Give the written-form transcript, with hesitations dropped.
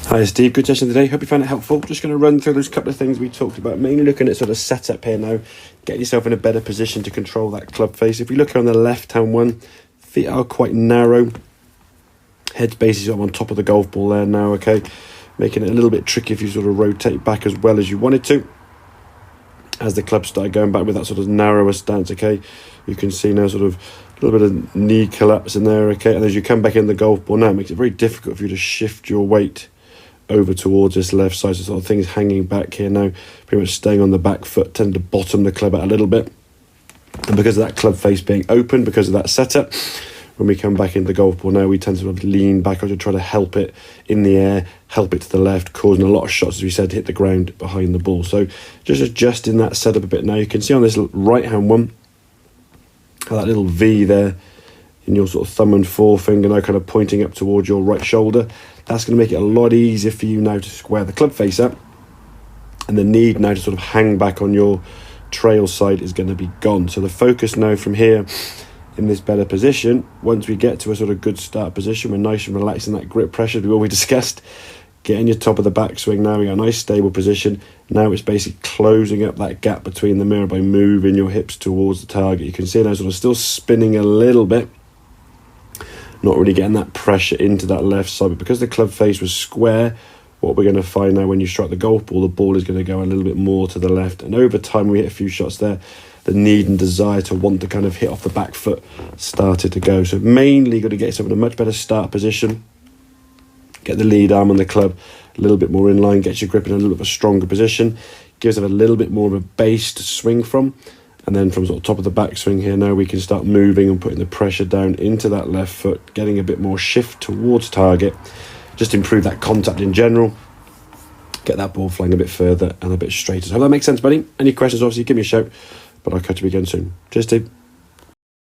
Hi Steve, good session today. Hope you found it helpful. Just going to run through those couple of things we talked about, mainly looking at sort of setup here now, getting yourself in a better position to control that club face. If you look on the left hand one, feet are quite narrow, head base is on top of the golf ball there now, okay, making it a little bit tricky if you sort of rotate back as well as you wanted to. As the club started going back with that sort of narrower stance, okay, you can see now sort of a little bit of knee collapse in there, okay, and as you come back in the golf ball now, it makes it very difficult for you to shift your weight over towards this left side, so sort of things hanging back here now, pretty much staying on the back foot, tend to bottom the club out a little bit. And because of that club face being open, because of that setup, when we come back in the golf ball now, we tend to sort of lean back or to try to help it in the air, help it to the left, causing a lot of shots, as we said, to hit the ground behind the ball. So just adjusting that setup a bit now. You can see on this right hand one, how that little V there in your sort of thumb and forefinger now kind of pointing up towards your right shoulder. That's going to make it a lot easier for you now to square the club face up, and the need now to sort of hang back on your trail side is going to be gone. So the focus now from here in this better position, once we get to a sort of good start position, we're nice and relaxed in that grip pressure we discussed, getting your top of the backswing now, we got a nice stable position. Now it's basically closing up that gap between the mirror by moving your hips towards the target. You can see now sort of still spinning a little bit, not really getting that pressure into that left side, but because the club face was square, what we're going to find now when you strike the golf ball is going to go a little bit more to the left, and over time we hit a few shots there, the need and desire to want to kind of hit off the back foot started to go. So mainly got to get yourself in a much better start position, get the lead arm on the club a little bit more in line, get your grip in a little bit of a stronger position, gives it a little bit more of a base to swing from. And then from sort of top of the backswing here, now we can start moving and putting the pressure down into that left foot, getting a bit more shift towards target, just improve that contact in general, get that ball flying a bit further and a bit straighter. So hope that makes sense, buddy. Any questions, obviously, give me a shout, but I'll catch you again soon. Cheers, Steve.